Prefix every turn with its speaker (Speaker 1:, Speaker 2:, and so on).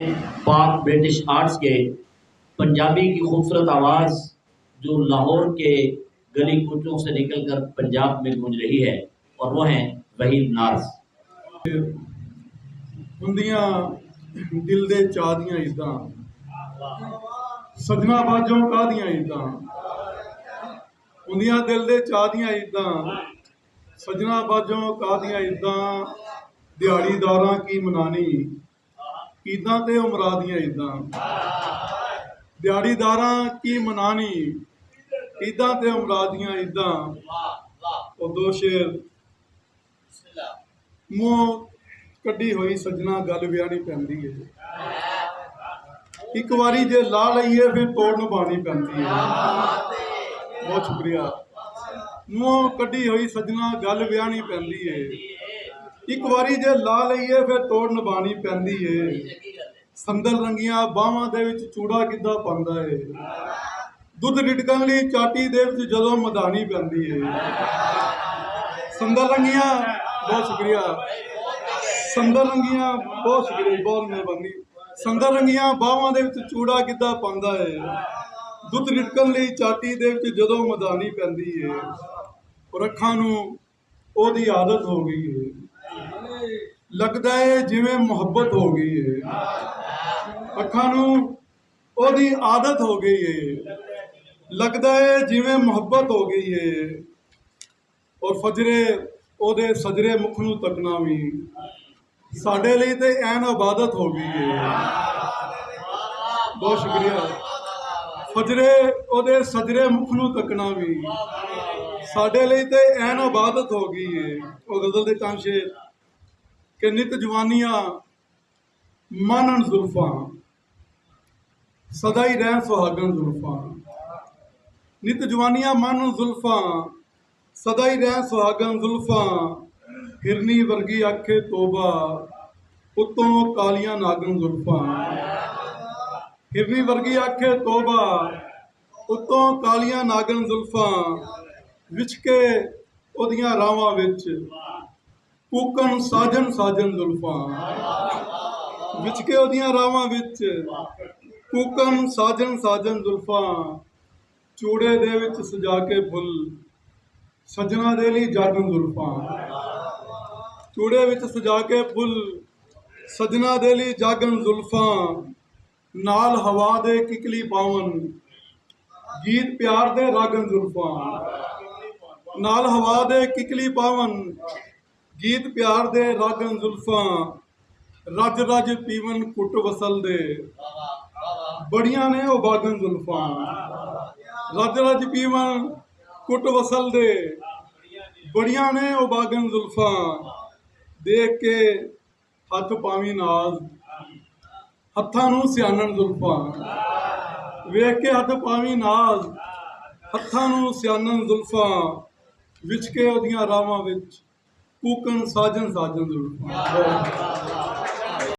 Speaker 1: पाक British arts के पंजाबी की खूबसूरत आवाज़ जो लाहौर के गली कूचों से निकलकर पंजाब में गूंज रही है, और वो हैं वहीद नाज।
Speaker 2: ਹੁੰਦੀਆਂ ਦਿਲ ਦੇ ਚਾਹ ਦੀਆਂ ਇੱਦਾਂ ਸਜਣਾ ਬਾਝੋਂ ਕਾਹਦੀਆਂ ਇੱਦਾਂ ਹੁੰਦੀਆਂ ਦਿਲ ਦੇ ਚਾਹ ਦੀਆਂ ਇੱਦਾਂ ਸਜਣਾ ਬਾਝੋਂ ਕਾਹਦੀਆਂ ਇੱਦਾਂ ਦਿਹਾੜੀਦਾਰਾਂ ਕੀ ਮਨਾਨੀ ਈਦਾਂ ਤੇ ਉਮਰਾਂ ਦੀਆਂ ਇੱਦਾਂ ਦਿਹਾੜੀਦਾਰਾਂ ਕੀ ਮਨਾਨੀ ਈਦਾਂ ਤੇ ਉਮਰਾਂ ਦੀਆਂ ਇੱਦਾਂ ਉਹ ਦੋ ਸ਼ੇਰ ਮੂੰਹ ਕੱਢੀ ਹੋਈ ਸੱਜਣਾ ਗੱਲ ਵਿਆਹਣੀ ਪੈਂਦੀ ਹੈ। ਇੱਕ ਵਾਰੀ ਜੇ ਲਾ ਲਈਏ ਫਿਰ ਤੋੜ ਨਿਭਾਉਣੀ ਪੈਂਦੀ ਹੈ। ਬਹੁਤ ਸ਼ੁਕਰੀਆ। ਮੂੰਹ ਕੱਢੀ ਹੋਈ ਸੱਜਣਾ ਗੱਲ ਵਿਆਹਣੀ ਪੈਂਦੀ ਹੈ। ਇੱਕ ਵਾਰੀ ਜੇ ਲਾ ਲਈਏ ਫਿਰ ਤੋੜ ਨਿਭਾਉਣੀ ਪੈਂਦੀ ਹੈ। ਸੰਦਲ ਰੰਗੀਆਂ ਬਾਹਾਂ ਦੇ ਵਿੱਚ ਚੂੜਾ ਕਿੱਦਾਂ ਪਾਉਂਦਾ ਹੈ। ਦੁੱਧ ਰਿੜਕਣ ਲਈ ਚਾਟੀ ਦੇ ਵਿੱਚ ਜਦੋਂ ਮਧਾਣੀ ਪੈਂਦੀ ਹੈ। ਸੰਦਲ ਰੰਗੀਆਂ, ਬਹੁਤ ਸ਼ੁਕਰੀਆ। ਸੰਦਲ ਰੰਗੀਆਂ, ਬਹੁਤ ਸ਼ੁਕਰੀਆ, ਬਹੁਤ ਮਿਹਰਬਾਨੀ। ਸੰਦਲ ਰੰਗੀਆਂ ਬਾਹਾਂ ਦੇ ਵਿੱਚ ਚੂੜਾ ਕਿੱਦਾਂ ਪਾਉਂਦਾ ਹੈ। ਦੁੱਧ ਰਿੜਕਣ ਲਈ ਚਾਟੀ ਦੇ ਵਿੱਚ ਜਦੋਂ ਮਧਾਣੀ ਪੈਂਦੀ ਹੈ। ਔਰ ਅੱਖਾਂ ਨੂੰ ਉਹਦੀ ਆਦਤ ਹੋ ਗਈ ਹੈ। ਲੱਗਦਾ ਹੈ ਜਿਵੇਂ ਮੁਹੱਬਤ ਹੋ ਗਈ ਹੈ। ਅੱਖਾਂ ਨੂੰ ਉਹਦੀ ਆਦਤ ਹੋ ਗਈ ਹੈ। ਲੱਗਦਾ ਹੈ ਜਿਵੇਂ ਮੁਹੱਬਤ ਹੋ ਗਈ ਹੈ। ਔਰ ਫਜਰੇ ਉਹਦੇ ਸਜਰੇ ਮੁਖ ਨੂੰ ਤੱਕਣਾ ਵੀ ਸਾਡੇ ਲਈ ਤੇ ਐਨ ਇਬਾਦਤ ਹੋ ਗਈ ਹੈ। ਬਹੁਤ ਸ਼ੁਕਰੀਆ। ਫਜਰੇ ਉਹਦੇ ਸਜਰੇ ਮੁਖ ਨੂੰ ਤੱਕਣਾ ਵੀ ਸਾਡੇ ਲਈ ਤੇ ਐਨ ਇਬਾਦਤ ਹੋ ਗਈ ਹੈ। ਉਹ ਗਜ਼ਲ ਦੇ ਚੰਦ ਸ਼ੇਰ ਕਿ ਨਿਤ ਜਵਾਨੀਆਂ ਮਾਨਣ ਜ਼ੁਲਫਾਂ ਸਦਾ ਹੀ ਰਹਿਣ ਸੁਹਾਗਣ ਜ਼ੁਲਫਾਂ। ਨਿਤ ਜਵਾਨੀਆਂ ਮਾਨਣ ਜ਼ੁਲਫਾਂ ਸਦਾ ਹੀ ਰਹਿਣ ਸੁਹਾਗਣ ਜ਼ੁਲਫਾਂ। ਹਿਰਨੀ ਵਰਗੀ ਆਖੇ ਤੋਬਾ ਉੱਤੋਂ ਕਾਲੀਆਂ ਨਾਗਣ ਜ਼ੁਲਫਾਂ। ਹਿਰਨੀ ਵਰਗੀ ਆਖੇ ਤੋਬਾ ਉੱਤੋਂ ਕਾਲੀਆਂ ਨਾਗਣ ਜ਼ੁਲਫਾਂ। ਵਿਛ ਕੇ ਉਹਦੀਆਂ ਰਾਵਾਂ ਵਿੱਚ ਕੂਕਣ ਸਾਜਨ ਸਾਜਨ ਜ਼ੁਲਫਾਂ। ਵਿਛ ਕੇ ਉਹਦੀਆਂ ਰਾਵਾਂ ਵਿੱਚ ਕੂਕਣ ਸਾਜਨ ਸਾਜਨ ਜ਼ੁਲਫਾਂ। ਚੂੜੇ ਦੇ ਵਿੱਚ ਸਜਾ ਕੇ ਫੁੱਲ ਸੱਜਣਾ ਦੇ ਲਈ ਜਾਗਣ ਜ਼ੁਲਫਾਂ। ਚੂੜੇ ਵਿੱਚ ਸਜਾ ਕੇ ਫੁੱਲ ਸੱਜਣਾ ਦੇ ਲਈ ਜਾਗਣ ਜ਼ੁਲਫਾਂ। ਨਾਲ ਹਵਾ ਦੇ ਕਿਕਲੀ ਪਾਵਨ ਗੀਤ ਪਿਆਰ ਦੇ ਰਾਗਣ ਜ਼ੁਲਫਾਂ। ਨਾਲ ਹਵਾ ਦੇ ਕਿਕਲੀ ਪਾਵਨ ਗੀਤ ਪਿਆਰ ਦੇ ਰਾਗਣ ਜ਼ੁਲਫਾਂ। ਰੱਜ ਰੱਜ ਪੀਵਨ ਕੁੱਟ ਵਸਲ ਦੇ ਬੜੀਆਂ ਨੇ ਉਹ ਬਾਗਣ ਜ਼ੁਲਫਾਂ। ਰੱਜ ਰੱਜ ਪੀਵਨ ਕੁੱਟ ਵਸਲ ਦੇ ਬੜੀਆਂ ਨੇ ਉਹ ਬਾਗਣ ਜ਼ੁਲਫਾਂ। ਦੇਖ ਕੇ ਹੱਥ ਪਾਵੀਂ ਨਾਜ਼ ਹੱਥਾਂ ਨੂੰ ਸਿਆਣਨ ਜ਼ੁਲਫਾਂ। ਵੇਖ ਕੇ ਹੱਥ ਪਾਵੀਂ ਨਾਜ਼ ਹੱਥਾਂ ਨੂੰ ਸਿਆਣਨ ਜ਼ੁਲਫਾਂ। ਵਿਛ ਕੇ ਉਹਦੀਆਂ ਰਾਵਾਂ ਵਿੱਚ ਕੂਕਣ ਸਾਜਨ ਸਾਜਨ ਜ਼ੁਲਫਾਂ।